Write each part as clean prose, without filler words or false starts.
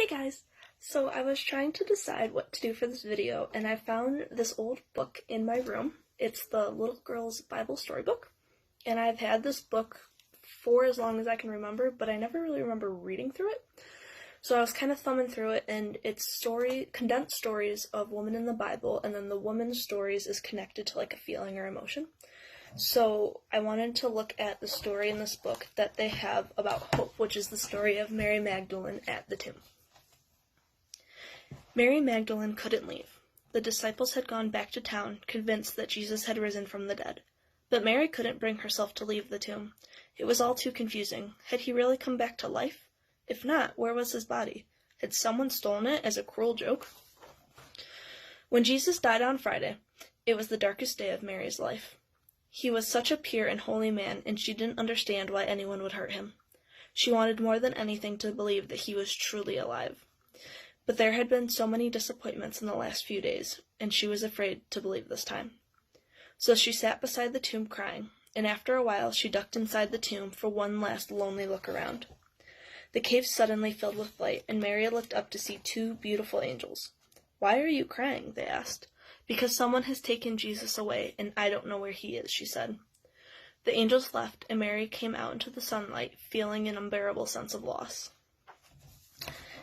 Hey guys! So I was trying to decide what to do for this video, and I found this old book in my room. It's the Little Girl's Bible Storybook, and I've had this book for as long as I can remember, but I never really remember reading through it. So I was kind of thumbing through it, and it's condensed stories of women in the Bible, and then the woman's stories is connected to like a feeling or emotion. So I wanted to look at the story in this book that they have about hope, which is the story of Mary Magdalene at the tomb. Mary Magdalene couldn't leave. The disciples had gone back to town, convinced that Jesus had risen from the dead. But Mary couldn't bring herself to leave the tomb. It was all too confusing. Had he really come back to life? If not, where was his body? Had someone stolen it as a cruel joke? When Jesus died on Friday, it was the darkest day of Mary's life. He was such a pure and holy man, and she didn't understand why anyone would hurt him. She wanted more than anything to believe that he was truly alive. But there had been so many disappointments in the last few days, and she was afraid to believe this time. So she sat beside the tomb crying, and after a while she ducked inside the tomb for one last lonely look around. The cave suddenly filled with light, and Mary looked up to see two beautiful angels. "Why are you crying?" they asked. "Because someone has taken Jesus away, and I don't know where he is," she said. The angels left, and Mary came out into the sunlight, feeling an unbearable sense of loss.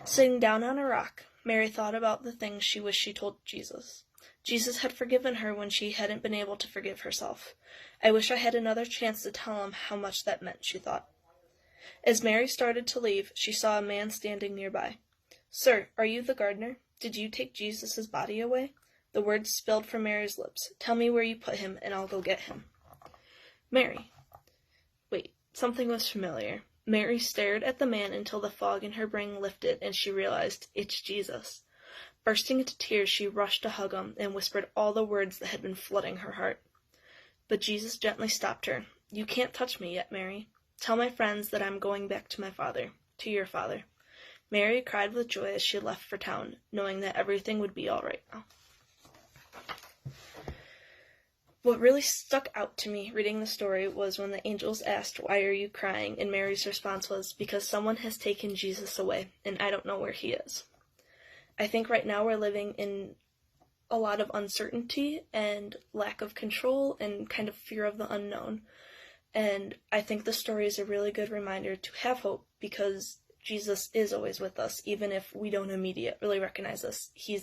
Sitting down on a rock, Mary thought about the things she wished she told Jesus. Jesus had forgiven her when she hadn't been able to forgive herself. "I wish I had another chance to tell him how much that meant," she thought. As Mary started to leave, she saw a man standing nearby. "Sir, are you the gardener? Did you take Jesus' body away?" The words spilled from Mary's lips. "Tell me where you put him, and I'll go get him." Mary. Wait, something was familiar. Mary stared at the man until the fog in her brain lifted, and she realized, it's Jesus. Bursting into tears, she rushed to hug him and whispered all the words that had been flooding her heart. But Jesus gently stopped her. "You can't touch me yet, Mary. Tell my friends that I'm going back to my father, to your father." Mary cried with joy as she left for town, knowing that everything would be all right now. What really stuck out to me reading the story was when the angels asked, "Why are you crying?" and Mary's response was, "Because someone has taken Jesus away, and I don't know where he is." I think right now we're living in a lot of uncertainty and lack of control and kind of fear of the unknown. And I think the story is a really good reminder to have hope, because Jesus is always with us, even if we don't immediately recognize us. He's